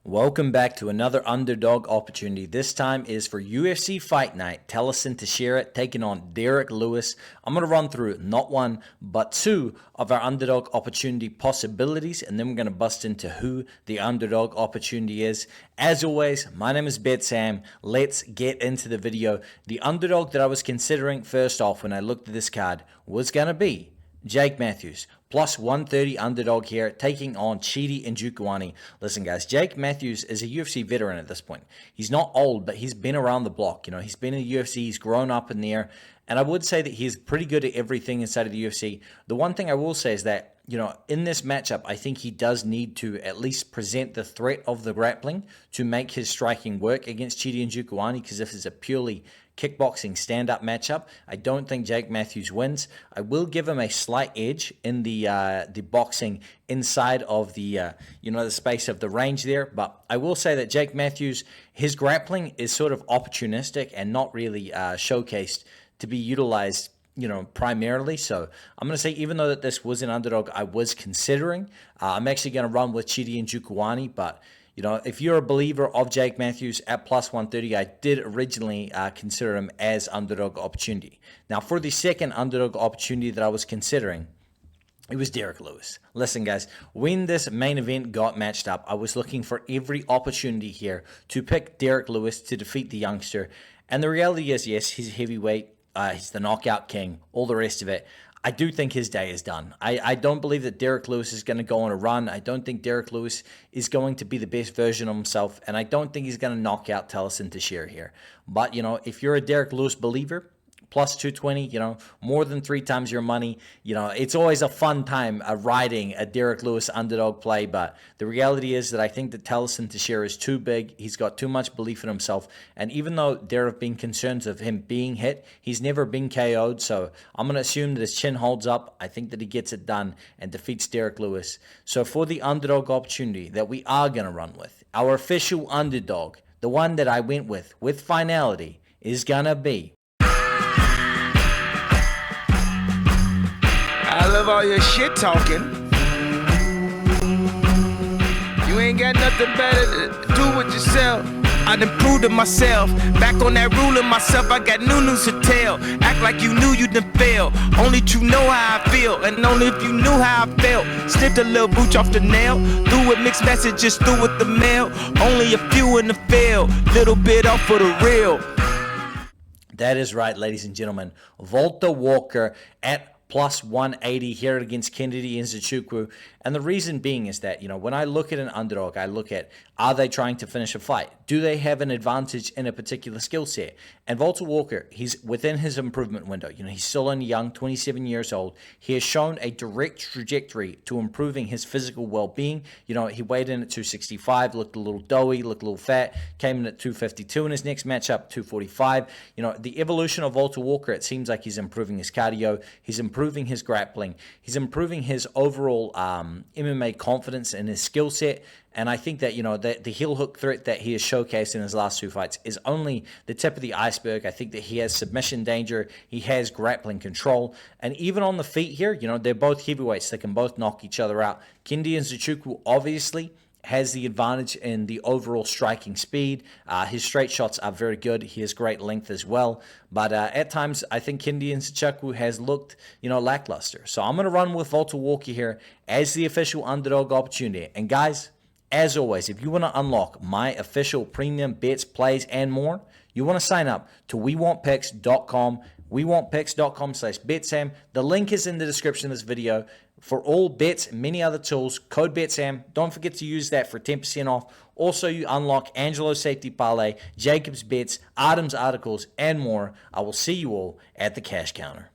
Welcome back to another underdog opportunity. This time is for UFC Fight Night. Tallison Teixiera taking on Derrick Lewis. I'm going to run through not one, but two of our underdog opportunity possibilities, and then we're going to bust into who the underdog opportunity is. As always, my name is BetSam. Let's get into the video. The underdog that I was considering first off when I looked at this card was going to be Jake Matthews, plus 130 underdog here, taking on Chidi Njokuani. Listen, guys, Jake Matthews is a UFC veteran at this point. He's not old, but he's been around the block. You know, he's been in the UFC, he's grown up in there, and I would say that he's pretty good at everything inside of the UFC. The one thing I will say is that, you know, in this matchup, I think he does need to at least present the threat of the grappling to make his striking work against Chidi Njokuani, because if it's a purely kickboxing stand-up matchup, I don't think Jake Matthews wins. I will give him a slight edge in the boxing inside of the the space of the range there, but I will say that Jake Matthews, his grappling is sort of opportunistic and not really showcased to be utilized primarily. So I'm going to say, even though that this was an underdog I was considering, I'm actually going to run with Chidi Njokuani. But if you're a believer of Jake Matthews at plus 130, I did originally consider him as underdog opportunity. Now, for the second underdog opportunity that I was considering, it was Derrick Lewis. Listen, guys, when this main event got matched up, I was looking for every opportunity here to pick Derrick Lewis to defeat the youngster. And the reality is, yes, he's a heavyweight. He's the knockout king, all the rest of it. I do think his day is done. I don't believe that Derrick Lewis is going to go on a run. I don't think Derrick Lewis is going to be the best version of himself, and I don't think he's going to knock out Tallison Teixiera here. But, if you're a Derrick Lewis believer, plus 220, more than 3 times your money. It's always a fun time riding a Derrick Lewis underdog play, but the reality is that I think that Tallison Teixiera is too big. He's got too much belief in himself, and even though there have been concerns of him being hit, he's never been KO'd, so I'm going to assume that his chin holds up. I think that he gets it done and defeats Derrick Lewis. So for the underdog opportunity that we are going to run with, our official underdog, the one that I went with finality, is going to be... I love all your shit talking. You ain't got nothing better to do with yourself. I done proved it myself. Back on that ruling myself, I got new news to tell. Act like you knew you done fail. Only you know how I feel, and only if you knew how I felt. Snipped a little booch off the nail. Through with mixed messages, through with the mail. Only a few in the field. Little bit off for the real. That is right, ladies and gentlemen. Volta Walker at plus 180 here against Kennedy Nzechukwu. And the reason being is that, when I look at an underdog, I look at, are they trying to finish a fight? Do they have an advantage in a particular skill set? And Volta Walker, he's within his improvement window. He's still only young, 27 years old. He has shown a direct trajectory to improving his physical well-being. He weighed in at 265, looked a little doughy, looked a little fat, came in at 252 in his next matchup, 245. The evolution of Volta Walker, it seems like he's improving his cardio, he's improving his grappling, he's improving his overall MMA confidence in his skill set. And I think that, the heel hook threat that he has showcased in his last 2 fights is only the tip of the iceberg. I think that he has submission danger. He has grappling control. And even on the feet here, they're both heavyweights. They can both knock each other out. Kennedy Nzechukwu obviously has the advantage in the overall striking speed. His straight shots are very good. He has great length as well. But at times, I think Kennedy Nzechukwu has looked, lackluster. So I'm going to run with Volta Walker here as the official underdog opportunity. And guys, as always, if you want to unlock my official premium bets, plays, and more, you want to sign up to wewantpicks.com, wewantpicks.com/BetSam. The link is in the description of this video. For all bets and many other tools, code BetSam. Don't forget to use that for 10% off. Also, you unlock Angelo's Safety Parlay, Jacob's Bets, Adam's Articles, and more. I will see you all at the cash counter.